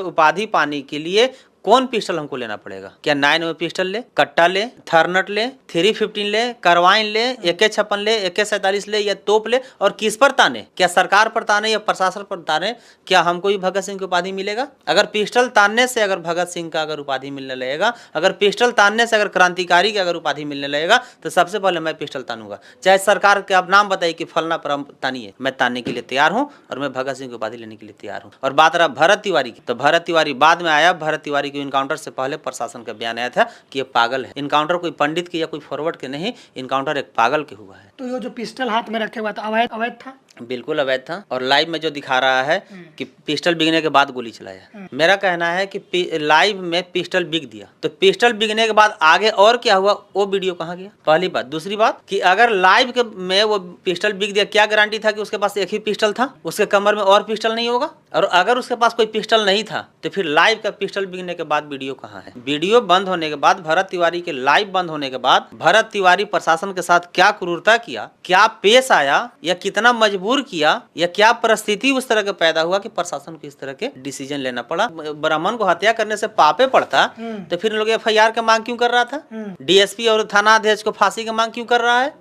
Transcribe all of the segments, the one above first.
उपाधि पाने के लिए कौन पिस्टल हमको लेना पड़ेगा? क्या 9 पिस्टल ले, कट्टा ले, थर्नट ले, 315 ले, कार्बाइन ले, AK-56 ले, AK-47 ले या तोप ले? और किस पर ताने? क्या सरकार पर ताने या प्रशासन पर ताने? क्या हमको भी भगत सिंह की उपाधि मिलेगा? अगर पिस्टल तानने से अगर भगत सिंह का अगर उपाधि मिलने लगेगा, अगर पिस्टल तानने से अगर क्रांतिकारी की अगर उपाधि मिलने लगेगा, तो सबसे पहले मैं पिस्टल तानूंगा। चाहे सरकार के आप नाम बताइए कि फलना पर तानिए, मैं तानने के लिए तैयार हूँ और मैं भगत सिंह की उपाधि लेने के लिए तैयार हूँ। और बात रहा भरत तिवारी की, तो भरत तिवारी बाद में आया। भरत तिवारी इनकाउंटर से पहले प्रशासन का बयान आया था कि ये पागल है। इनकाउंटर कोई पंडित के या कोई फॉरवर्ड के नहीं, इनकाउंटर एक पागल के हुआ है। तो ये जो पिस्टल हाथ में रखे हुआ था अवैध था? बिल्कुल अवैध था। और लाइव में जो दिखा रहा है कि पिस्टल बिकने के बाद गोली चलाया, मेरा कहना है कि लाइव में पिस्टल बिक दिया, तो पिस्टल बिकने के बाद आगे और क्या हुआ वो वीडियो कहाँ गया? पहली बात। दूसरी बात कि अगर लाइव के में वो पिस्टल बिक दिया, क्या गारंटी था कि उसके पास एक ही पिस्टल था, उसके कमर में और पिस्टल नहीं होगा? और अगर उसके पास कोई पिस्टल नहीं था तो फिर लाइव का पिस्टल बिकने के बाद वीडियो कहाँ है? वीडियो बंद होने के बाद, भरत तिवारी के लाइव बंद होने के बाद भरत तिवारी प्रशासन के साथ क्या क्रूरता किया, क्या पेश आया, या कितना मजबूर किया, या क्या परिस्थिति उस तरह का पैदा हुआ कि प्रशासन को इस तरह के डिसीजन लेना पड़ा? ब्राह्मण को हत्या करने से पापे पड़ता तो फिर लोग FIR का मांग क्यों कर रहा था? DSP और थाना अध्यक्ष को फांसी का मांग क्यों कर रहा है?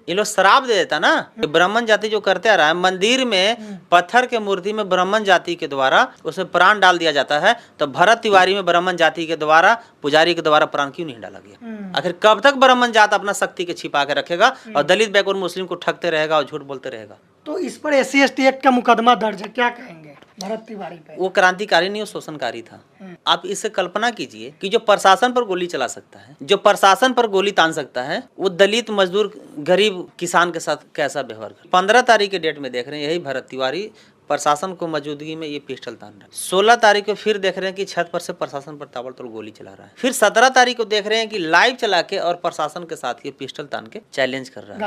ये लोग शराब दे देता ना। ब्राह्मण जाति जो करते आ रहा है, मंदिर में पत्थर के मूर्ति में ब्राह्मण जाति के द्वारा उसमें प्राण डाल दिया जाता है, तो भरत तिवारी में ब्राह्मण जाति के द्वारा, पुजारी के द्वारा प्राण क्यों नहीं डाला गया? आखिर कब तक ब्राह्मण जात अपना शक्ति के छिपा के रखेगा और दलित बैकवर्ड मुस्लिम को ठगते रहेगा और झूठ बोलते रहेगा? तो इस पर SC/ST एक्ट का मुकदमा दर्ज है, क्या कहेंगे भरत तिवारी पे? वो क्रांतिकारी नहीं, वो शोषणकारी था। आप इससे कल्पना कीजिए कि जो प्रशासन पर गोली चला सकता है, जो प्रशासन पर गोली तान सकता है, वो दलित मजदूर गरीब किसान के साथ कैसा व्यवहार कर। 15 तारीख के डेट में देख रहे हैं यही भरत तिवारी प्रशासन को मौजूदगी में ये पिस्टल तान रहा है। 16 तारीख को फिर देख रहे हैं कि छत पर से प्रशासन पर ताबड़तोड़ गोली चला रहा है। फिर 17 तारीख को देख रहे हैं कि लाइव चला के और प्रशासन के साथ ये पिस्टल तान के चैलेंज कर रहा है,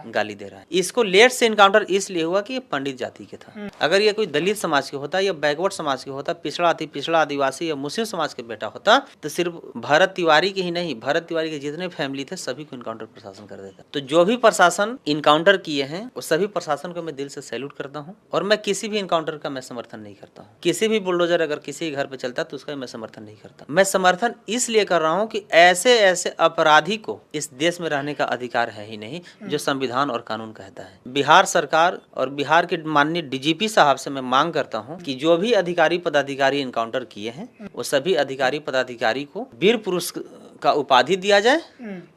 गाली दे रहा है। इसको लेट से इनकाउंटर इसलिए हुआ कि ये पंडित जाति के था। अगर ये कोई दलित समाज के होता या बैकवर्ड समाज के होता, पिछड़ा आदिवासी या मुस्लिम समाज के बेटा होता, तो सिर्फ भरत तिवारी के ही नहीं, भरत तिवारी के जितने फैमिली थे सभी को इनकाउंटर प्रशासन कर देता। तो जो भी प्रशासन इनकाउंटर किए हैं वो सभी प्रशासन को मैं दिल से सैल्यूट करता हूँ। और मैं किसी भी इनकाउंटर का मैं समर्थन नहीं करता हूँ। किसी भी बुलडोजर अगर किसी घर पे चलता तो उसका मैं समर्थन नहीं करता। मैं समर्थन इसलिए कर रहा हूँ कि ऐसे ऐसे अपराधी को इस देश में रहने का अधिकार है ही नहीं जो संविधान और कानून कहता है। बिहार सरकार और बिहार के माननीय DGP साहब से मैं मांग करता हूँ कि जो भी अधिकारी पदाधिकारी इनकाउंटर किए हैं वो सभी अधिकारी पदाधिकारी को वीर पुरुष का उपाधि दिया जाए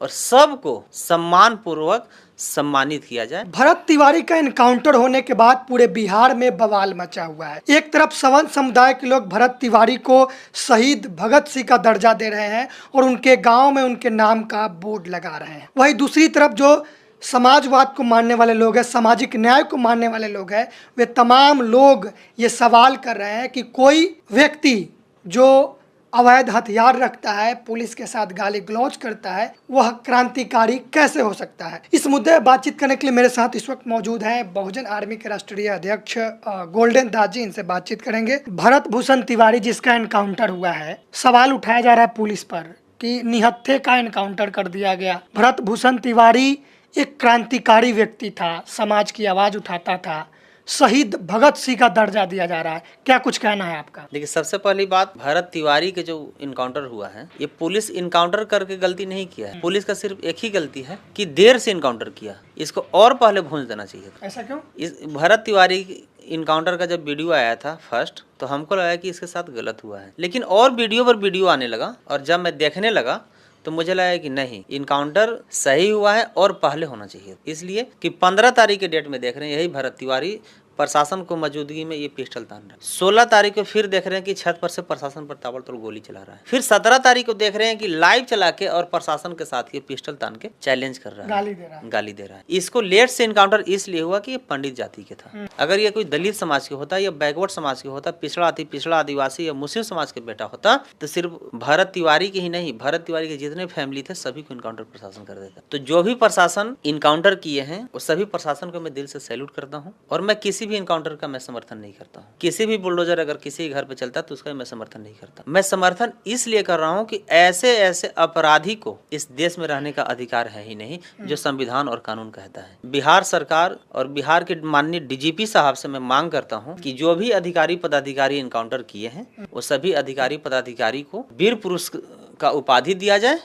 और सबको सम्मान पूर्वक सम्मानित किया जाए। भरत तिवारी का एनकाउंटर होने के बाद पूरे बिहार में बवाल मचा हुआ है। एक तरफ सवर्ण समुदाय के लोग भरत तिवारी को शहीद भगत सिंह का दर्जा दे रहे हैं और उनके गांव में उनके नाम का बोर्ड लगा रहे हैं। वहीं दूसरी तरफ जो समाजवाद को मानने वाले लोग हैं, सामाजिक न्याय को मानने वाले लोग हैं, वे तमाम लोग ये सवाल कर रहे हैं कि कोई व्यक्ति जो अवैध हथियार रखता है, पुलिस के साथ गाली गलौज करता है, वह क्रांतिकारी कैसे हो सकता है। इस मुद्दे पर बातचीत करने के लिए मेरे साथ इस वक्त मौजूद हैं बहुजन आर्मी के राष्ट्रीय अध्यक्ष गोल्डन दास जी। इनसे बातचीत करेंगे। भरत भूषण तिवारी जिसका एनकाउंटर हुआ है, सवाल उठाया जा रहा है पुलिस पर कि निहत्थे का एनकाउंटर कर दिया गया। भरत भूषण तिवारी एक क्रांतिकारी व्यक्ति था, समाज की आवाज उठाता था, शहीद भगत सिंह का दर्जा दिया जा रहा है, क्या कुछ कहना है आपका? देखिए, सबसे पहली बात, भरत तिवारी के जो इनकाउंटर हुआ है ये पुलिस इनकाउंटर करके गलती नहीं किया है। पुलिस का सिर्फ एक ही गलती है कि देर से इनकाउंटर किया, इसको और पहले भूंज देना चाहिए था। ऐसा क्यों? इस भरत तिवारी इनकाउंटर का जब वीडियो आया था फर्स्ट, तो हमको लगा कि इसके साथ गलत हुआ है, लेकिन और वीडियो पर वीडियो आने लगा और जब मैं देखने लगा तो मुझे लगा कि नहीं, इनकाउंटर सही हुआ है और पहले होना चाहिए। इसलिए कि 15 तारीख के डेट में देख रहे हैं यही भरत तिवारी प्रशासन को मौजूदगी में ये पिस्टल तान रहा है। 16 तारीख को फिर देख रहे हैं कि छत पर से प्रशासन पर ताबड़तोड़ गोली चला रहा है। फिर 17 तारीख को देख रहे हैं कि लाइव चला के और प्रशासन के साथ ये पिस्टल तान के चैलेंज कर रहा है, गाली दे रहा है। इसको लेट से इनकाउंटर इसलिए हुआ कि ये पंडित जाति के था। अगर ये कोई दलित समाज के होता या बैकवर्ड समाज के होता, पिछड़ा आदिवासी या मुस्लिम समाज के बेटा होता, तो सिर्फ भरत तिवारी के ही नहीं, भरत तिवारी के जितने फैमिली थे सभी को इनकाउंटर प्रशासन कर देता। तो जो भी प्रशासन इनकाउंटर किए हैं वो सभी प्रशासन को मैं दिल से सैल्यूट करता हूँ। और मैं किसी भी इनकाउंटर का मैं समर्थन नहीं करता हूँ। किसी भी बुलडोजर अगर किसी घर पे चलता है तो उसका मैं समर्थन नहीं करता। मैं समर्थन इसलिए कर रहा हूँ कि ऐसे ऐसे अपराधी को इस देश में रहने का अधिकार है ही नहीं जो संविधान और कानून कहता है। बिहार सरकार और बिहार के माननीय डीजीपी साहब से मैं मांग करता हूँ कि जो भी अधिकारी पदाधिकारी इनकाउंटर किए हैं वो सभी अधिकारी पदाधिकारी को वीर पुरुष का उपाधि दिया जाए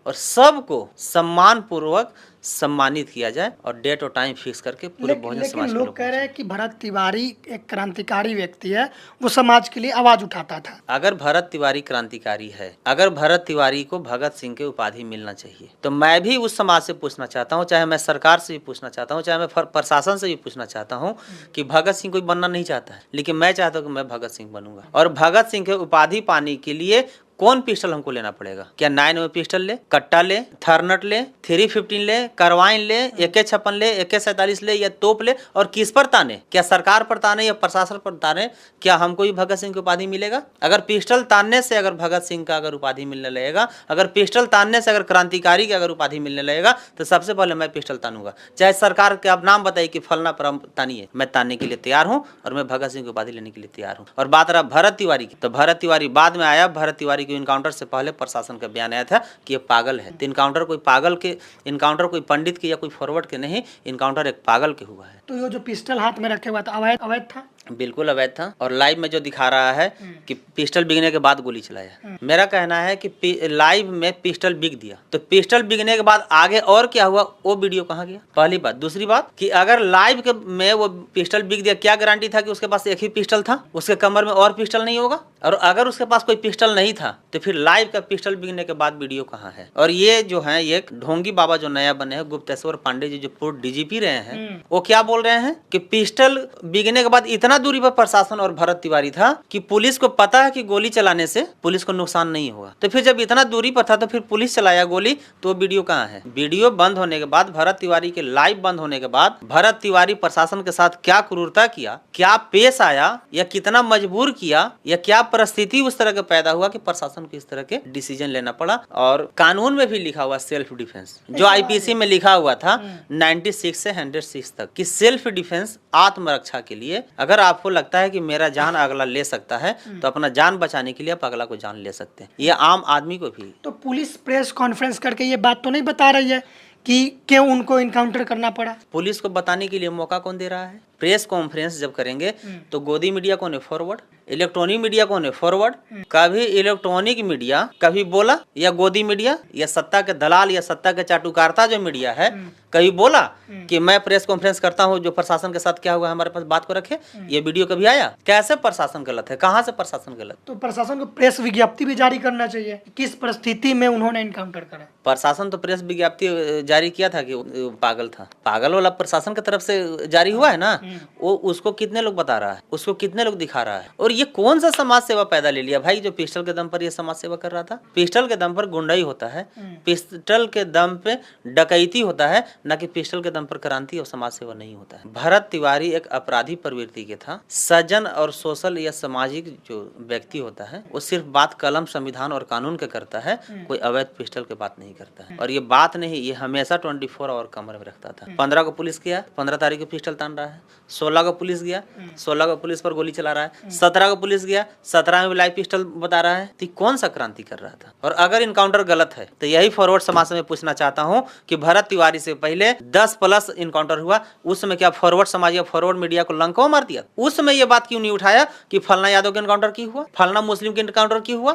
और सबको सम्मान पूर्वक सम्मानित किया जाए और डेट और टाइम फिक्स करके पूरे बहुजन लेकिन समाज के लोग कह रहे हैं कि भरत तिवारी एक क्रांतिकारी व्यक्ति है, वो समाज के लिए आवाज उठाता था। अगर भरत तिवारी क्रांतिकारी है, अगर भरत तिवारी को भगत सिंह के उपाधि मिलना चाहिए तो मैं भी उस समाज से पूछना चाहता हूँ, चाहे मैं सरकार से भी पूछना चाहता हूँ, चाहे मैं प्रशासन से भी पूछना चाहता हूँ कि भगत सिंह कोई बनना नहीं चाहता है, लेकिन मैं चाहता हूँ कि मैं भगत सिंह बनूंगा। और भगत सिंह के उपाधि पाने के लिए कौन पिस्टल हमको लेना पड़ेगा? क्या 9 में पिस्टल ले, कट्टा ले, थर्नट ले, 315 ले, कार्बाइन ले, AK-56 ले, AK-47 ले या तोप ले? और किस पर ताने? क्या सरकार पर ताने या प्रशासन पर ताने? क्या हमको भी भगत सिंह की उपाधि मिलेगा? अगर पिस्टल तानने से अगर भगत सिंह का अगर उपाधि मिलने लगेगा, अगर पिस्टल तानने से अगर क्रांतिकारी की अगर उपाधि मिलने लगेगा तो सबसे पहले मैं पिस्टल तानूंगा। चाहे सरकार के आप नाम बताइए कि फलना पर तानिए, मैं तानने के लिए तैयार हूँ और मैं भगत सिंह की उपाधि लेने के लिए तैयार हूँ। और बात रहा भरत तिवारी की, तो भरत तिवारी बाद में आया। भरत तिवारी इनकाउंटर से पहले प्रशासन का बयान आया था कि ये पागल है। तो इनकाउंटर कोई पागल के, इनकाउंटर कोई पंडित के या कोई फॉरवर्ड के नहीं, इनकाउंटर एक पागल के हुआ है। तो ये जो पिस्टल हाथ में रखे हुआ था अवैध था? बिल्कुल अवैध था। और लाइव में जो दिखा रहा है कि पिस्टल बिकने के बाद गोली चलाया, मेरा कहना है कि लाइव में पिस्टल बिक दिया तो पिस्टल बिकने के बाद आगे और क्या हुआ वो वीडियो कहाँ गया? पहली बात। दूसरी बात कि अगर लाइव के में वो पिस्टल बिक दिया, क्या गारंटी था कि उसके पास एक ही पिस्टल था, उसके कमर में और पिस्टल नहीं होगा? और अगर उसके पास कोई पिस्टल नहीं था तो फिर लाइव का पिस्टल बिकने के बाद वीडियो कहाँ है? और ये जो है ये ढोंगी बाबा जो नया बने हैं गुप्तेश्वर पांडे जी जो पूर्व DGP रहे हैं, वो क्या बोल रहे हैं कि पिस्टल बिकने के बाद इतना दूरी पर प्रशासन और भरत तिवारी था कि पुलिस को पता है कि गोली चलाने से पुलिस को नुकसान नहीं होगा। तो फिर जब इतना दूरी पर था तो फिर पुलिस चलाया गोली, तो वीडियो कहाँ है? वीडियो बंद होने के बाद, भरत तिवारी के लाइव बंद होने के बाद भरत तिवारी प्रशासन के साथ क्या क्रूरता किया, क्या पेश आया या कितना मजबूर किया या क्या परिस्थिति उस तरह का पैदा हुआ कि प्रशासन को इस तरह के डिसीजन लेना पड़ा। और कानून में भी लिखा हुआ सेल्फ डिफेंस, जो IPC में लिखा हुआ था 96 से 106 तक कि सेल्फ डिफेंस आत्मरक्षा के लिए, अगर आपको लगता है कि मेरा जान अगला ले सकता है तो अपना जान बचाने के लिए आप अगला को जान ले सकते हैं। ये आम आदमी को भी। तो पुलिस प्रेस कॉन्फ्रेंस करके ये बात तो नहीं बता रही है कि क्यों उनको इनकाउंटर करना पड़ा? पुलिस को बताने के लिए मौका कौन दे रहा है? प्रेस कॉन्फ्रेंस जब करेंगे तो गोदी मीडिया कौन है फॉरवर्ड, इलेक्ट्रॉनिक मीडिया कौन है फॉरवर्ड? कभी इलेक्ट्रॉनिक मीडिया कभी बोला या गोदी मीडिया या सत्ता के दलाल या सत्ता के चाटुकारिता जो मीडिया है कभी बोला कि मैं प्रेस कॉन्फ्रेंस करता हूं जो प्रशासन के साथ क्या हुआ हमारे पास बात को रखे? ये वीडियो कभी आया? कैसे प्रशासन गलत है? कहां से प्रशासन गलत? तो प्रशासन को प्रेस विज्ञप्ति भी जारी करना चाहिए किस परिस्थिति में उन्होंने इनकाउंटर करा। प्रशासन तो प्रेस विज्ञप्ति जारी किया था कि वो पागल था। पागल वाला प्रशासन की तरफ से जारी हुआ है ना, वो उसको कितने लोग बता रहा है, उसको कितने लोग दिखा रहा है। और ये कौन सा समाज सेवा पैदा ले लिया भाई जो पिस्टल के दम पर ये समाज सेवा कर रहा था? पिस्टल के दम पर गुंडाई होता है, पिस्टल के दम पे डकैती होता है, न कि पिस्टल के दम पर क्रांति और समाज सेवा नहीं होता है। भरत तिवारी एक अपराधी प्रवृत्ति के था। सज्जन और सोशल या सामाजिक जो व्यक्ति होता है वो सिर्फ बात कलम संविधान और कानून के करता है, कोई अवैध पिस्टल के बात नहीं करता है। और ये बात नहीं, ये हमेशा 24 आवर कमर में रखता था। 15 को पुलिस गया, 15 तारीख को पिस्टल तान रहा है। 16 को पुलिस गया, 16 को पुलिस पर गोली चला रहा है। 17 को पुलिस गया, 17 में भी लाइव पिस्टल बता रहा है। तो कौन सा क्रांति कर रहा था? और अगर इनकाउंटर गलत है तो यही फॉरवर्ड समाज में पूछना चाहता हूँ कि भरत तिवारी से पहले 10+ इनकाउंटर हुआ, उस समय क्या फॉरवर्ड समाज या फॉरवर्ड मीडिया को लंका मार दिया? उस समय ये बात क्यों नहीं उठाया कि फलना यादव के इनकाउंटर क्यों हुआ, फलना मुस्लिम के इनकाउंटर क्यों हुआ,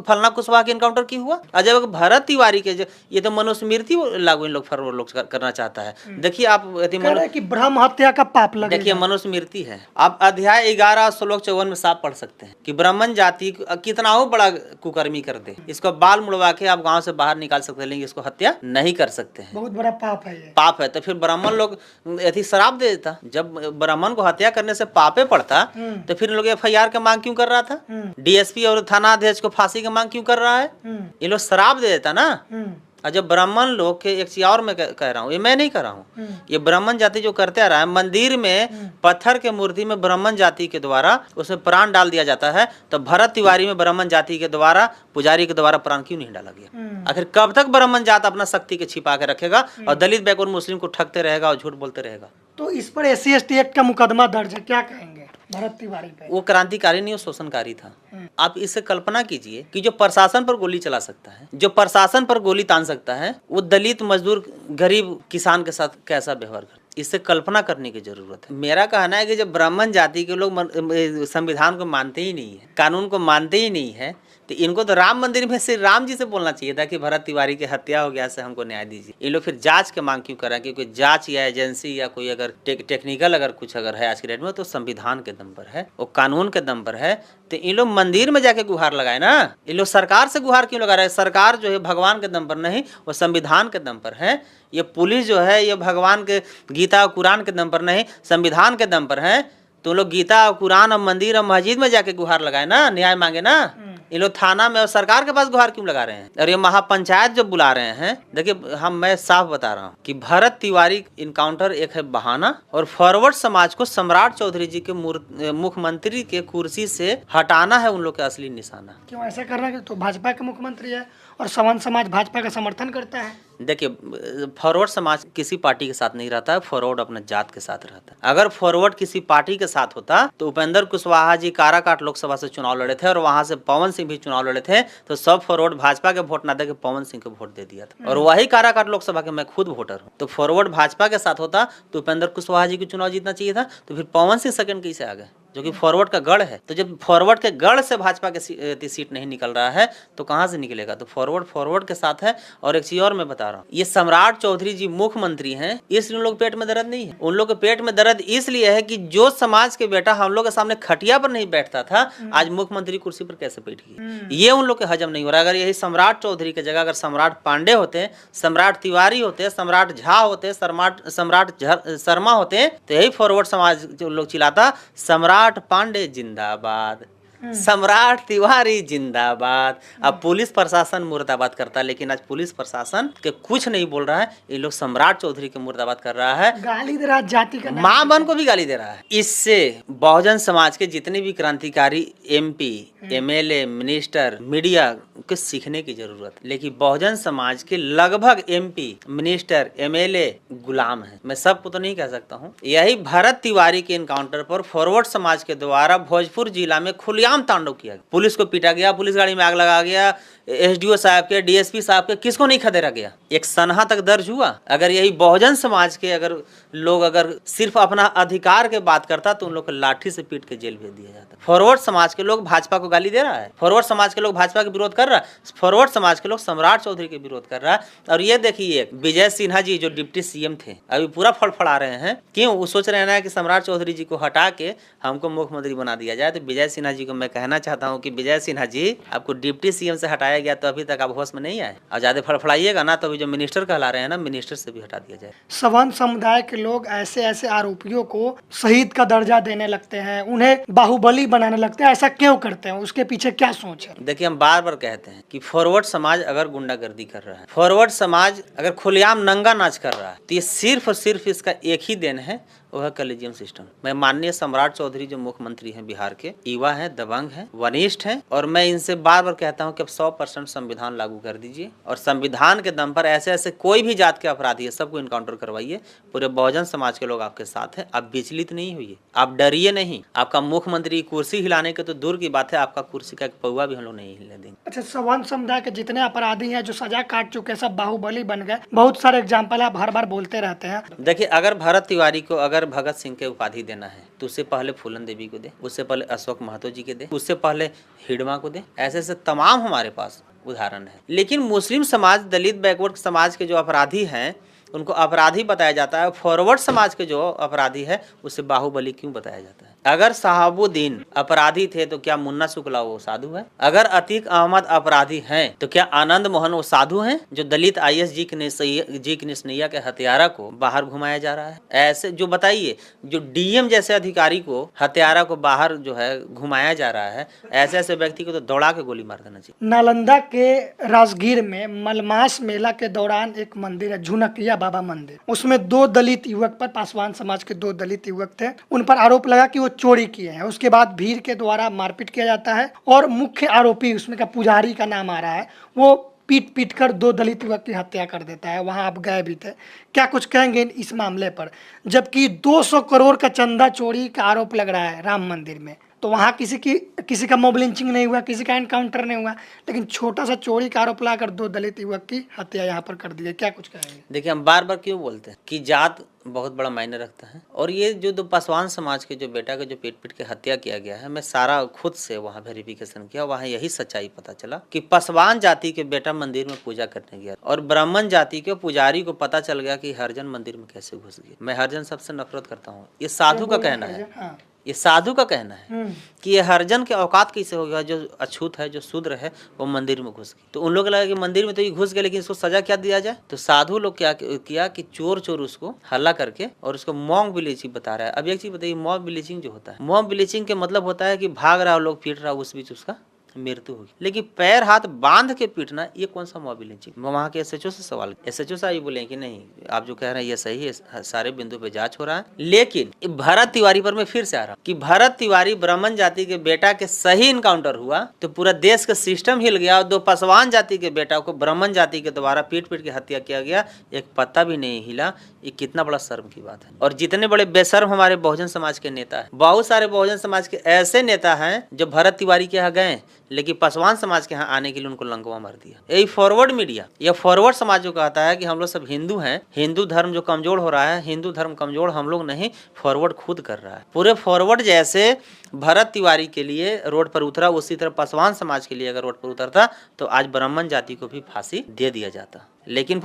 फलना कुशवाहा के इनकाउंटर क्यों हुआ? अजय भरत तिवारी के ये तो मनुस्मृति लागू इन लोग फॉरवर्ड लोग करना चाहता है। देखिए आप कि ब्रह्म हत्या का पाप लगे। देखिए मनुस्मृति है, आप अध्याय 11 श्लोक 54 में साफ पढ़ सकते हैं कि ब्राह्मण जाति कितना हो बड़ा कुकर्मी कर दे, इसको बाल मुड़वा के आप गांव से बाहर निकाल सकते हैं, लेकिन इसको हत्या नहीं कर सकते हैं। बहुत बड़ा पाप है ये। पाप है तो फिर ब्राह्मण लोग यदि श्राप दे देता, जब ब्राह्मण को हत्या करने से पापे पड़ता तो फिर लोग FIR का मांग क्यों कर रहा था? DSP और थाना अध्यक्ष को फांसी की मांग क्यों कर रहा है? ये लोग श्राप दे देता ना। और जब ब्राह्मण लोग के एक चीज और मैं कह रहा हूँ, ये मैं नहीं कह रहा हूँ, ये ब्राह्मण जाति जो करते आ रहा है, मंदिर में पत्थर के मूर्ति में ब्राह्मण जाति के द्वारा उसमें प्राण डाल दिया जाता है, तो भरत तिवारी में ब्राह्मण जाति के द्वारा, पुजारी के द्वारा प्राण क्यों नहीं डाला गया? आखिर कब तक ब्राह्मण जात अपना शक्ति के छिपा के रखेगा और दलित बैकवर्ड मुस्लिम को ठगते रहेगा और झूठ बोलते रहेगा? तो इस पर SC/ST एक्ट का मुकदमा दर्ज है, क्या कहेंगे भरत तिवारी पे? वो क्रांतिकारी नहीं, वो शोषणकारी था। आप इससे कल्पना कीजिए कि जो प्रशासन पर गोली चला सकता है, जो प्रशासन पर गोली तान सकता है, वो दलित मजदूर गरीब किसान के साथ कैसा व्यवहार करता है? इससे कल्पना करने की जरूरत है। मेरा कहना है कि जब ब्राह्मण जाति के लोग संविधान को मानते ही नहीं है, कानून को मानते ही नहीं है, तो इनको तो राम मंदिर में श्री राम जी से बोलना चाहिए था कि भरत तिवारी की हत्या हो गया, से हमको न्याय दीजिए। ये लोग फिर जांच के मांग क्यों कर रहे हैं? क्योंकि जांच या एजेंसी या कोई अगर टेक्निकल अगर कुछ अगर है आज की डेट में, तो संविधान के दम पर है, वो कानून के दम पर है। तो इन लोग मंदिर में जाके गुहार लगाए ना, इन लोग सरकार से गुहार क्यों लगा रहे हैं? सरकार जो है भगवान के दम पर नहीं, वो संविधान के दम पर है। ये पुलिस जो है ये भगवान के गीता और कुरान के दम पर नहीं, संविधान के दम पर है। तो लोग गीता और कुरान और मंदिर और मस्जिद में जाके गुहार लगाए ना, न्याय मांगे ना। ये लोग थाना में और सरकार के पास गुहार क्यों लगा रहे हैं? और ये महापंचायत जो बुला रहे हैं, देखिए मैं साफ बता रहा हूँ कि भरत तिवारी इनकाउंटर एक है बहाना, और फॉरवर्ड समाज को सम्राट चौधरी जी के मुख्यमंत्री के कुर्सी से हटाना है उन लोग का असली निशाना। क्यों ऐसा कर रहा है? तो भाजपा के मुख्यमंत्री है और सवर्ण समाज भाजपा का समर्थन करता है। देखिए, फॉरवर्ड समाज किसी पार्टी के साथ नहीं रहता है, फॉरवर्ड अपने जात के साथ रहता है। अगर फॉरवर्ड किसी पार्टी के साथ होता तो उपेंद्र कुशवाहा जी काराकाट लोकसभा से चुनाव लड़े थे और वहां से पवन सिंह भी चुनाव लड़े थे, तो सब फॉरवर्ड भाजपा के वोट ना दे के पवन सिंह को वोट दे दिया था। और वही काराकाट लोकसभा के मैं खुद वोटर हूँ। तो फॉरवर्ड भाजपा के साथ होता तो उपेंद्र कुशवाहा जी को चुनाव जीतना चाहिए था, तो फिर पवन सिंह सेकंड कैसे आ गए, जो कि फॉरवर्ड का गढ़ है। तो जब फॉरवर्ड के गढ़ से भाजपा के सीट नहीं निकल रहा है तो कहां से निकलेगा? तो फॉरवर्ड के साथ है। और एक चीज और मैं बता रहा हूँ, ये सम्राट चौधरी जी मुख्यमंत्री हैं, इसलिए उन लोग पेट में दर्द नहीं है। उन लोग के पेट में दर्द इसलिए है कि जो समाज के बेटा हम लोग के सामने खटिया पर नहीं बैठता था, आज मुख्यमंत्री कुर्सी पर कैसे बैठ गया, ये उन लोग के हजम नहीं हो रहा। अगर यही सम्राट चौधरी की जगह अगर सम्राट पांडे होते, सम्राट तिवारी होते, सम्राट झा होते, सम्राट शर्मा होते, तो यही फॉरवर्ड समाज जो लोग चिल्लाता, सम्राट पांडे जिंदाबाद, सम्राट तिवारी जिंदाबाद। अब पुलिस प्रशासन मुर्दाबाद करता है, लेकिन आज पुलिस प्रशासन के कुछ नहीं बोल रहा है, ये लोग सम्राट चौधरी के मुर्दाबाद कर रहा है, गाली दे रहा है, जाति का मां बहन को भी गाली दे रहा है। इससे बहुजन समाज के जितने भी क्रांतिकारी MP, MLA, मिनिस्टर, मीडिया को सीखने की जरूरत। लेकिन बहुजन समाज के लगभग MP, मिनिस्टर, MLA गुलाम है। मैं सबको तो नहीं कह सकता हूँ। यही भरत तिवारी के इनकाउंटर पर फॉरवर्ड समाज के द्वारा भोजपुर जिला में खुलेआम तांडव किया गया। पुलिस को पीटा गया, पुलिस गाड़ी में आग लगा गया, SDO साहब के, DSP साहब के, किसको नहीं खदेड़ा गया? एक सनहा तक दर्ज हुआ। अगर यही बहुजन समाज के अगर लोग अगर सिर्फ अपना अधिकार के बात करता तो उन लोग को लाठी से पीट के जेल भेज दिया जाता। फॉरवर्ड समाज के लोग भाजपा को गाली दे रहा है, फॉरवर्ड समाज के लोग भाजपा के विरोध कर रहा है, फॉरवर्ड समाज के लोग सम्राट चौधरी के विरोध कर रहा है। और ये देखिए विजय सिन्हा जी जो डिप्टी CM थे, अभी पूरा फड़फड़ा रहे हैं। क्यों? वो सोच रहे हैं ना कि सम्राट चौधरी जी को हटा के हमको मुख्यमंत्री बना दिया जाए। तो विजय सिन्हा जी को मैं कहना चाहता हूँ कि विजय सिन्हा जी, आपको डिप्टी CM से हटाया गया तो अभी तक आप होश में नहीं आए, और ज्यादा फड़फड़ाइएगा ना तो अभी जो मिनिस्टर कहला रहे हैं ना, मिनिस्टर से भी हटा दिया जाए। सवर्ण समुदाय के लोग ऐसे आरोपियों को शहीद का दर्जा देने लगते हैं, उन्हें बाहुबली बनाने लगते हैं, ऐसा क्यों करते हैं? उसके पीछे क्या सोच है? देखिए, हम बार बार कहते हैं कि फॉरवर्ड समाज अगर गुंडागर्दी कर रहा है, फॉरवर्ड समाज अगर खुलेआम नंगा नाच कर रहा है, तो ये सिर्फ और सिर्फ इसका एक ही देन है, वो है कॉलेजियम सिस्टम। मैं माननीय सम्राट चौधरी जो मुख्यमंत्री हैं बिहार के, युवा हैं, दबंग हैं, वरिष्ठ हैं, और मैं इनसे बार बार कहता हूं कि अब 100% संविधान लागू कर दीजिए और संविधान के दम पर ऐसे ऐसे कोई भी जात के अपराधी है सबको इनकाउंटर करवाइए। पूरे बहुजन समाज के लोग आपके साथ हैं, आप विचलित नहीं हुई, आप डरिए नहीं। आपका मुख्यमंत्री कुर्सी हिलाने के तो दूर की बात है, आपका कुर्सी का एक पौवा भी हम लोग नहीं हिलने देंगे। अच्छा, सवर्ण समुदाय के जितने अपराधी हैं जो सजा काट चुके सब बाहुबली बन गए, बहुत सारे एग्जाम्पल आप हर बार बोलते रहते हैं। देखिए, अगर भरत तिवारी को अगर भगत सिंह के उपाधि देना है तो उससे पहले फूलन देवी को दे, उससे पहले अशोक महतो जी के दे, उससे पहले हिडमा को दे। ऐसे ऐसे तमाम हमारे पास उदाहरण है। लेकिन मुस्लिम समाज, दलित बैकवर्ड समाज के जो अपराधी हैं उनको अपराधी बताया जाता है, फॉरवर्ड समाज के जो अपराधी है उससे बाहुबली क्यों बताया जाता है? अगर शहाबुद्दीन अपराधी थे तो क्या मुन्ना शुक्ला वो साधु है? अगर अतीक अहमद अपराधी हैं तो क्या आनंद मोहन वो साधु हैं जो दलित आईएएस जी किनेसैया के हत्यारा को बाहर घुमाया जा रहा है? ऐसे जो बताइए, जो डीएम जैसे अधिकारी को हत्यारा को बाहर जो है घुमाया जा रहा है, ऐसे ऐसे व्यक्ति को तो दौड़ा के गोली मार देना चाहिए। नालंदा के राजगीर में मलमास मेला के दौरान एक मंदिर है, झुनकिया बाबा मंदिर। उसमें 2 दलित युवक पर, पासवान समाज के 2 दलित युवक थे, उन पर आरोप लगा कि वो चोरी किए हैं। उसके बाद भीड़ के द्वारा मारपीट किया जाता है और मुख्य आरोपी, उसमें का पुजारी का नाम आ रहा है, वो पीट कर 2 दलित युवक की हत्या कर देता है। वहां आप गए भी थे, क्या कुछ कहेंगे इस मामले पर? जबकि 200 करोड़ का चंदा चोरी का आरोप लग रहा है राम मंदिर में, तो वहाँ किसी का मॉब लिंचिंग नहीं हुआ, किसी का एनकाउंटर नहीं हुआ, लेकिन छोटा सा चोरी का आरोप लाकर 2 दलित युवक की हत्या यहाँ पर कर दी है। क्या कुछ कहेंगे? देखिए, हम बार बार क्यों बोलते हैं कि जात बहुत बड़ा मायने रखता है, और ये जो 2 पासवान समाज के जो बेटा के जो पीट के हत्या किया गया है, मैं सारा खुद से वहाँ वेरिफिकेशन किया, वहाँ यही सच्चाई पता चला कि पासवान जाति के बेटा मंदिर में पूजा करने गया और ब्राह्मण जाति के पुजारी को पता चल गया कि हरिजन मंदिर में कैसे घुस गए। मैं हरिजन सबसे नफरत करता हूँ, ये साधु का कहना है, ये साधु का कहना है कि ये हरिजन के औकात कैसे हो गया, जो अछूत है, जो शूद्र है, वो मंदिर में घुस गई। तो उन लोग लगा कि मंदिर में तो ये घुस गए, लेकिन इसको सजा क्या दिया जाए? तो साधु लोग क्या किया कि चोर उसको हल्ला करके और उसको मॉब ब्लीचिंग बता रहा है। अब एक चीज बताइए, मॉब ब्लीचिंग जो होता है, मॉब ब्लीचिंग के मतलब होता है कि भाग रहा है, लोग पीट रहा है, उस बीच उसका मृत्यु होगी। लेकिन पैर हाथ बांध के पीटना, ये कौन सा मॉब लिंचिंग? वहाँ के एसएचओ से सवाल, एसएचओ साहब बोले कि नहीं, आप जो कह रहे हैं ये सही है, सारे बिंदु पे जांच हो रहा है। लेकिन भरत तिवारी पर मैं फिर से आ रहा हूँ कि भरत तिवारी ब्राह्मण जाति के बेटा के सही इनकाउंटर हुआ तो पूरा देश का सिस्टम हिल गया, और 2 पासवान जाति के बेटा को ब्राह्मण जाति के द्वारा पीट के हत्या किया गया, एक पत्ता भी नहीं हिला। ये कितना बड़ा शर्म की बात है। और जितने बड़े बेशर्म हमारे बहुजन समाज के नेता है, बहुत सारे बहुजन समाज के ऐसे नेता हैं जो भरत तिवारी के यहाँ गए, लेकिन पासवान समाज के यहाँ आने के लिए उनको लंगवा मार दिया। यही फॉरवर्ड मीडिया, यह फॉरवर्ड समाज जो कहता है कि हम लोग सब हिंदू हैं, हिंदू धर्म जो कमजोर हो रहा है, हिंदू धर्म कमजोर हम लोग नहीं, फॉरवर्ड खुद कर रहा है। पूरे फॉरवर्ड जैसे भरत तिवारी के लिए रोड पर उतरा, उसी तरह पासवान समाज के लिए अगर रोड पर उतरता तो आज ब्राह्मण जाति को भी फांसी दे दिया जाता। लेकिन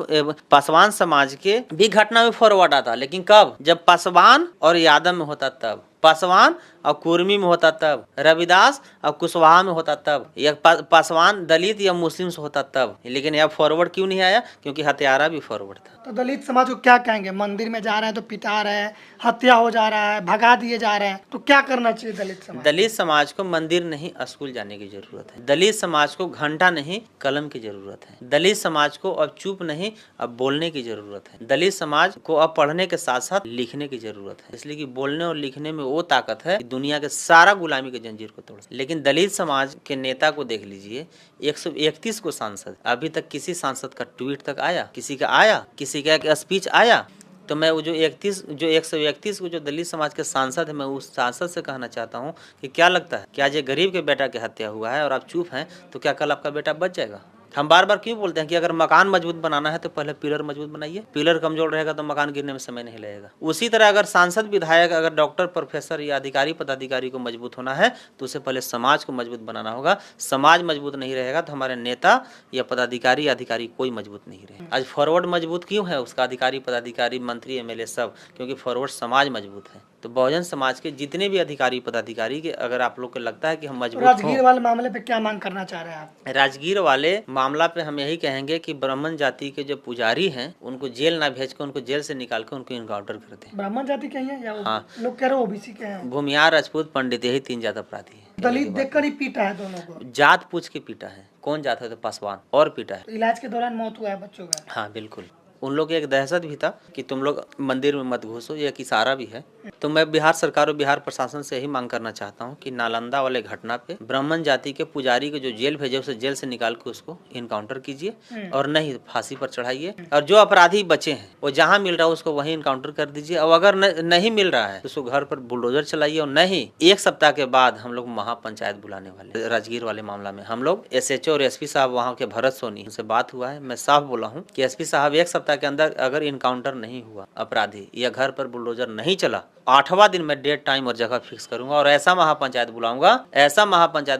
पासवान समाज के भी घटना में फॉरवर्ड आता, लेकिन कब? जब पासवान और यादव में होता तब, पासवान और कुर्मी में होता तब, रविदास और कुशवाहा में होता तब, या पासवान दलित या मुस्लिम से होता तब। लेकिन यह फॉरवर्ड क्यों नहीं आया? क्योंकि हत्यारा भी फॉरवर्ड था। तो दलित समाज को क्या कहेंगे? मंदिर में जा रहे हैं तो पिटा रहे हैं, हत्या हो जा रहा है, भगा दिए जा रहे हैं, तो क्या करना चाहिए दलित समाज? दलित समाज को मंदिर नहीं, स्कूल जाने की जरूरत है। दलित समाज को घंटा नहीं, कलम की जरूरत है। दलित समाज को अब चुप नहीं, अब बोलने की जरूरत है। दलित समाज को अब पढ़ने के साथ साथ लिखने की जरूरत है, इसलिए कि बोलने और लिखने में वो ताकत है दुनिया के सारा गुलामी के जंजीर को तोड़। लेकिन दलित समाज के नेता को देख लीजिए, 131 को सांसद, अभी तक किसी सांसद का ट्वीट तक आया? किसी का आया? किसी का स्पीच आया? तो मैं वो जो 131 को जो दलित समाज के सांसद है, मैं उस सांसद से कहना चाहता हूँ कि क्या लगता है कि आज ये गरीब के बेटा की हत्या हुआ है और आप चुप हैं, तो क्या कल आपका बेटा बच जाएगा? हम बार बार क्यों बोलते हैं कि अगर मकान मजबूत बनाना है तो पहले पिलर मजबूत बनाइए। पिलर कमजोर रहेगा तो मकान गिरने में समय नहीं लगेगा। उसी तरह अगर सांसद, विधायक, अगर डॉक्टर, प्रोफेसर या अधिकारी, पदाधिकारी को मजबूत होना है तो उसे पहले समाज को मजबूत बनाना होगा। समाज मजबूत नहीं रहेगा तो हमारे नेता या पदाधिकारी या अधिकारी कोई मजबूत नहीं रहेगा। आज फॉरवर्ड मजबूत क्यों है? उसका अधिकारी, पदाधिकारी, मंत्री, एमएलए सब, क्योंकि फॉरवर्ड समाज मजबूत है। तो बहुजन समाज के जितने भी अधिकारी, पदाधिकारी के, अगर आप लोग को लगता है कि हम मजबूत राजगीर वाले मामले पे क्या मांग करना चाह रहे हैं आप? राजगीर वाले मामला पे हम यही कहेंगे कि ब्राह्मण जाति के जो पुजारी हैं उनको जेल ना भेज कर, उनको जेल से निकाल कर उनको इनकाउंटर कर दें। ब्राह्मण जाति के हैं या हाँ, लोग कह रहे हैं ओबीसी के हैं? भूमियार, राजपूत, पंडित, यही 3 जात अपराधी है। दलित देखकर ही पीटा है दोनों को? जात पूछ के पीटा है। कौन जात है? तो पासवान, और पीटा है। तो इलाज के दौरान मौत हुआ है बच्चों का? हाँ बिल्कुल। उन लोग एक दहशत भी था कि तुम लोग मंदिर में मत घुसो, ये एक इशारा भी है। तो मैं बिहार सरकार और बिहार प्रशासन से यही मांग करना चाहता हूँ कि नालंदा वाले घटना पे ब्राह्मण जाति के पुजारी को जो जेल भेजे, उसे जेल से निकाल के उसको इनकाउंटर कीजिए और नहीं फांसी पर चढ़ाइए। और जो अपराधी बचे हैं वो जहाँ मिल रहा है उसको वहीं इनकाउंटर कर दीजिए। और अगर नहीं मिल रहा है तो उसको घर पर बुलडोजर चलाइए। और नहीं, 1 सप्ताह के बाद हम लोग महापंचायत बुलाने वाले। राजगीर वाले मामला में हम लोग SHO और SP साहब, वहाँ के भरत सोनी, उनसे बात हुआ है। मैं साफ बोला हूँ कि SP साहब 1 सप्ताह के अंदर अगर इनकाउंटर नहीं हुआ अपराधी या घर पर बुलडोजर नहीं चला, 8वां दिन में डेट, टाइम और जगह फिक्स करूंगा और ऐसा महापंचायत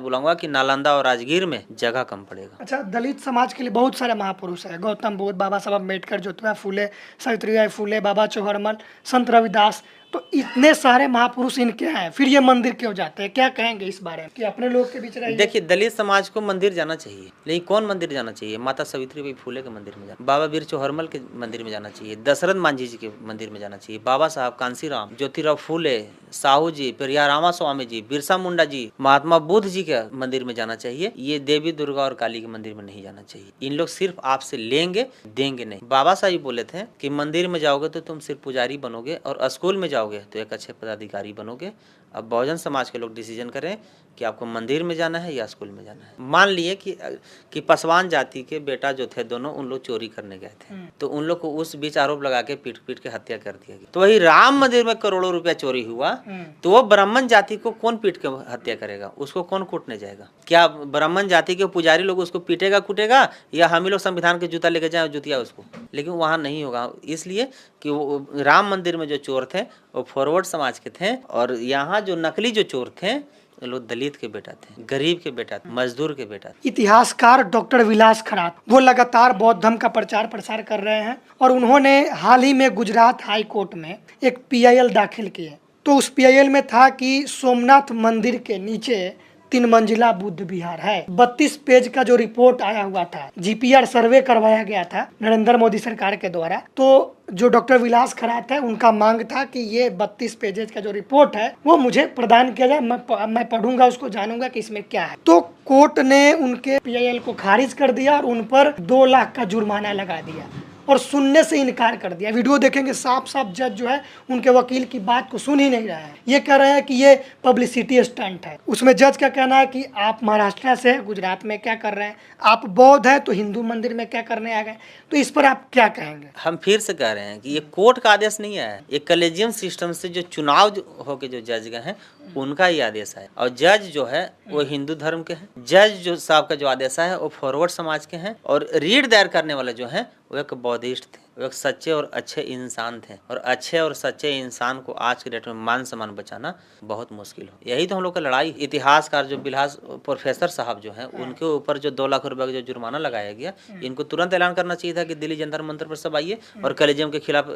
बुलाऊंगा कि नालंदा और राजगीर में जगह कम पड़ेगा। अच्छा, दलित समाज के लिए बहुत सारे महापुरुष है, गौतम बुद्ध, बाबा साहब अम्बेडकर, ज्योतिबा फूले, सावित्रीबाई फूले, बाबा चौहरमल, संत रविदास, तो इतने सारे महापुरुष इनके हैं, फिर ये मंदिर क्यों जाते हैं? क्या कहेंगे इस बारे में कि अपने लोग के बीच रहिए? देखिए, दलित समाज को मंदिर जाना चाहिए, लेकिन कौन मंदिर जाना चाहिए? माता सावित्रीबाई फुले के मंदिर में जाना, बाबा वीर चौहरमल के मंदिर में जाना चाहिए, दशरथ मांझी जी के मंदिर में जाना चाहिए, बाबा साहब कांसीराम, ज्योतिराव फूले, साहू जी, पेरियार रामा स्वामी जी, बिरसा मुंडा जी, महात्मा बुद्ध जी के मंदिर में जाना चाहिए। ये देवी दुर्गा और काली के मंदिर में नहीं जाना चाहिए। इन लोग सिर्फ आपसे लेंगे, देंगे नहीं। बाबा साहब बोले थे कि मंदिर में जाओगे तो तुम सिर्फ पुजारी बनोगे और स्कूल में जाओगे तो एक अच्छे पदाधिकारी बनोगे। अब बहुजन समाज के लोग डिसीजन करें कि आपको मंदिर में जाना है या स्कूल में जाना है। मान लिए कि पासवान जाति के बेटा जो थे दोनों, उन लोग चोरी करने गए थे, तो उन लोग को उस बीच आरोप लगा के पीट पीट के हत्या कर दिया गया। तो वही राम मंदिर में करोड़ों रुपया चोरी हुआ, तो वो ब्राह्मण जाति को कौन पीट के हत्या करेगा? उसको कौन कूटने जाएगा? क्या ब्राह्मण जाति के पुजारी लोग उसको पीटेगा कूटेगा, या हम ही लोग संविधान के जूता लेके जाए जुतिया उसको? लेकिन वहाँ नहीं होगा, इसलिए कि वो राम मंदिर में जो चोर थे वो फॉरवर्ड समाज के थे, और यहाँ जो नकली जो चोर थे लोग दलित के बेटा थे, गरीब के बेटा थे, मजदूर के बेटा थे। इतिहासकार डॉक्टर विलास खरात वो लगातार बौद्ध धर्म का प्रचार प्रसार कर रहे हैं, और उन्होंने हाल ही में गुजरात हाई कोर्ट में एक PIL दाखिल किए। तो उस PIL में था कि सोमनाथ मंदिर के नीचे 3 मंजिला बुद्ध विहार है। 32 पेज का जो रिपोर्ट आया हुआ था, GPR सर्वे करवाया गया था नरेंद्र मोदी सरकार के द्वारा। तो जो डॉक्टर विलास खरात है, उनका मांग था कि ये 32 पेजेज का जो रिपोर्ट है वो मुझे प्रदान किया जाए, मैं पढ़ूंगा, उसको जानूंगा कि इसमें क्या है। तो कोर्ट ने उनके PIL को खारिज कर दिया और उन पर 2 लाख का जुर्माना लगा दिया और सुनने से इनकार कर दिया। वीडियो देखेंगे, साफ साफ जज जो है उनके वकील की बात को सुन ही नहीं रहा है। ये कह रहे हैं कि ये पब्लिसिटी स्टंट है। उसमें जज का कहना है कि आप महाराष्ट्र से गुजरात में क्या कर रहे हैं, आप बौद्ध है तो हिंदू मंदिर में क्या करने आ गए। तो इस पर आप क्या कहेंगे? हम फिर से कह रहे हैं कि ये कोर्ट का आदेश नहीं आया है, ये कलेजियम सिस्टम से जो चुनाव होके जो जज गए हैं उनका ही आदेश है। और जज जो है वो हिंदू धर्म के हैं। जज जो साहब का जो आदेश है वो फॉरवर्ड समाज के हैं, और रीट दायर करने वाले जो हैं वो एक बौद्धिस्ट थे, वो एक सच्चे और अच्छे इंसान थे। और अच्छे और सच्चे इंसान को आज के डेट में मान सम्मान बचाना बहुत मुश्किल हो। यही तो हम लोग का लड़ाई। इतिहासकार जो बिलास प्रोफेसर साहब जो हैं, उनके ऊपर जो 2 लाख रुपए का जो जुर्माना लगाया गया, इनको तुरंत ऐलान करना चाहिए था कि दिल्ली जंतर मंतर पर सब आइए और कलेजियम के खिलाफ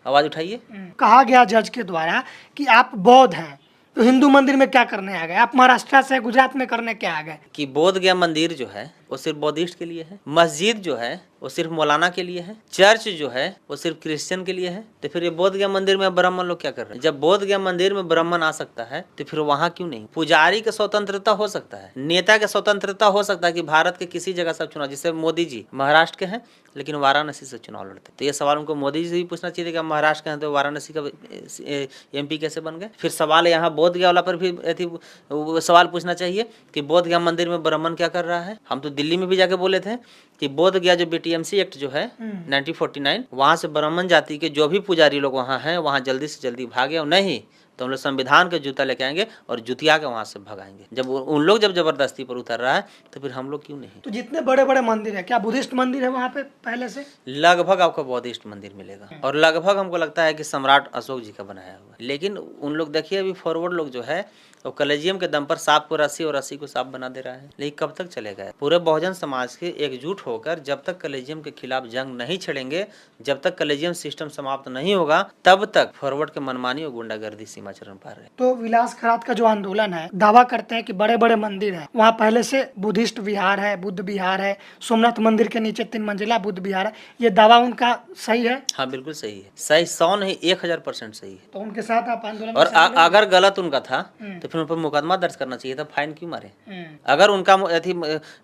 आवाज उठाइए। कहा गया जज के द्वारा कि आप बौद्ध हैं तो हिंदू मंदिर में क्या करने आ गए, आप महाराष्ट्र से गुजरात में करने क्या आ गए? कि बोध गया मंदिर जो है वो सिर्फ बौद्धिस्ट के लिए है, मस्जिद जो है वो सिर्फ मौलाना के लिए है, चर्च जो है वो सिर्फ क्रिश्चियन के लिए है। तो फिर ये बोध गया मंदिर में ब्राह्मण लोग क्या कर रहे हैं? जब बोध गया मंदिर में ब्राह्मण आ सकता है तो फिर वहाँ क्यों नहीं? पुजारी का स्वतंत्रता हो सकता है, नेता का स्वतंत्रता हो सकता है कि भारत के किसी जगह सब चुनाव, जैसे मोदी जी महाराष्ट्र के हैं लेकिन वाराणसी से चुनाव लड़ते, तो ये सवाल उनको मोदी जी से भी पूछना चाहिए कि महाराष्ट्र के हैं तो वाराणसी का MP कैसे बन गए? फिर सवाल यहाँ बोध गया वाला पर भी सवाल पूछना चाहिए कि बोध गया मंदिर में ब्राह्मण क्या कर रहा है। हम तो दिल्ली में भी जाके बोले थे कि बोध गया जो BTMC एक्ट जो है 1949, वहाँ से ब्राह्मण जाति के जो भी पुजारी लोग वहाँ हैं वहाँ जल्दी से जल्दी भागे, और नहीं तो हम लोग संविधान के जूता लेके आएंगे और जुतिया के वहाँ से भगाएंगे। जब उन लोग जब जबरदस्ती पर उतर रहा है तो फिर हम लोग क्यों नहीं? तो जितने बड़े बड़े मंदिर है, क्या बुद्धिस्ट मंदिर है वहाँ पे पहले से? लगभग आपको बौद्धिस्ट मंदिर मिलेगा, और लगभग हमको लगता है कि सम्राट अशोक जी का बनाया हुआ। लेकिन उन लोग देखिए अभी फॉरवर्ड लोग जो है वो कलेजियम के दम पर सांप को रस्सी और रस्सी को सांप बना दे रहा है। लेकिन कब तक चलेगा? पूरे बहुजन समाज के एकजुट होकर जब तक कलेजियम के खिलाफ जंग नहीं छेड़ेंगे, जब तक कलेजियम सिस्टम समाप्त नहीं होगा, तब तक फॉरवर्ड के मनमानी और गुंडागर्दी सीमा चरण पार है। तो विलास खरात का जो आंदोलन है, दावा करते हैं कि बड़े बड़े मंदिर है, वहाँ पहले से बुद्धिस्ट विहार है, बुद्ध विहार है, सोमनाथ मंदिर के नीचे 3 मंजिला बुद्ध विहार है, ये दावा उनका सही है? हाँ बिल्कुल सही है, सही 100 नहीं 1000% सही है। तो उनके साथ आप आंदोलन और अगर गलत उनका था तो फिर उन पर मुकदमा दर्ज करना चाहिए था, फाइन क्यों मारे? अगर उनका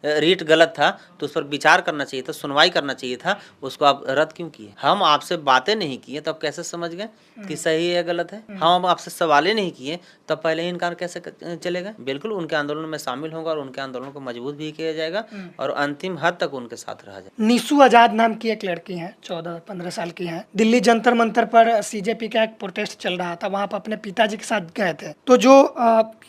रीट गलत था तो उस पर विचार करना चाहिए था, सुनवाई करना चाहिए था, उसको आप रद्द क्यों किए? हम आपसे बातें नहीं किए तो आप कैसे समझ गए कि सही है या गलत है? हम आपसे सवालें नहीं किए तब पहले ही इनकार कैसे चलेगा? बिल्कुल उनके आंदोलन में शामिल होगा और उनके आंदोलन को मजबूत भी किया जाएगा और अंतिम हद तक उनके साथ रहा जाए। निशु आजाद नाम की एक लड़की है, 14-15 साल की है। दिल्ली जंतर मंतर पर CJP का एक प्रोटेस्ट चल रहा था, वहाँ पर अपने पिताजी के साथ गए थे। तो जो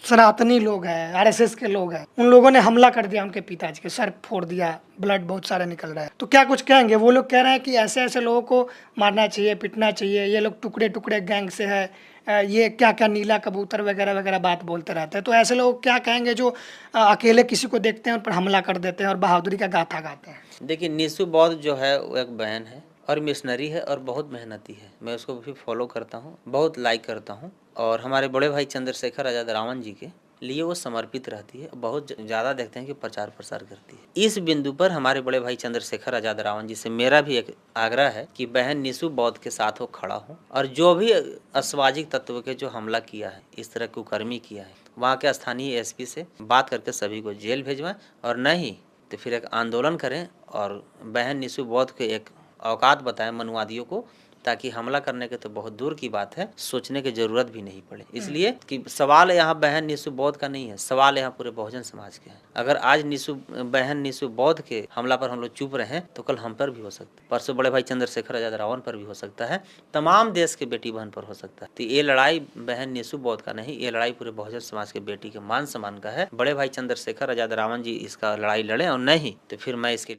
सनातनी लोग हैं, RSS के लोग हैं, उन लोगों ने हमला कर दिया उनके पिताजी के, सर फोड़ दिया, ब्लड बहुत सारे निकल रहा है। तो क्या कुछ कहेंगे? वो लोग कह रहे हैं कि ऐसे ऐसे लोगों को मारना चाहिए, पिटना चाहिए, ये लोग टुकड़े टुकड़े गैंग से है, ये क्या क्या नीला कबूतर वगैरह वगैरह बात बोलते रहते हैं। तो ऐसे लोग क्या कहेंगे जो अकेले किसी को देखते हैं उन पर हमला कर देते हैं और बहादुरी का गाथा गाते हैं? देखिए निशु बौद्ध जो है वो एक बहन है, और मिशनरी है और बहुत मेहनती है। मैं उसको भी फॉलो करता हूँ, बहुत लाइक करता हूँ। और हमारे बड़े भाई चंद्रशेखर आज़ाद रावण जी के लिए वो समर्पित रहती है, बहुत ज़्यादा देखते हैं कि प्रचार प्रसार करती है। इस बिंदु पर हमारे बड़े भाई चंद्रशेखर आज़ाद रावण जी से मेरा भी एक आग्रह है कि बहन निशु बौद्ध के साथ वो खड़ा हो और जो भी असामाजिक तत्व के जो हमला किया है, इस तरह कुकर्मी किया है, वहाँ के स्थानीय एसपी से बात करके सभी को जेल भेजवाएं और नहीं तो फिर एक आंदोलन करें और बहन निशु बौद्ध के एक औकात बताएं मनुवादियों को, ताकि हमला करने के तो बहुत दूर की बात है, सोचने की जरूरत भी नहीं पड़े। इसलिए कि सवाल यहाँ बहन निशु बौद्ध का नहीं है, सवाल यहाँ पूरे बहुजन समाज के है। अगर आज बहन निशु बौद्ध के हमला पर हम लोग चुप रहे हैं तो कल हम पर भी हो सकता है, परसों बड़े भाई चंद्रशेखर आजाद रावण पर भी हो सकता है, तमाम देश के बेटी बहन पर हो सकता है। तो ये लड़ाई बहन निशु बौद्ध का नहीं, ये लड़ाई पूरे बहुजन समाज के बेटी के मान सम्मान का है। बड़े भाई चंद्रशेखर आजाद रावण जी इसका लड़ाई लड़े और नहीं तो फिर मैं इसके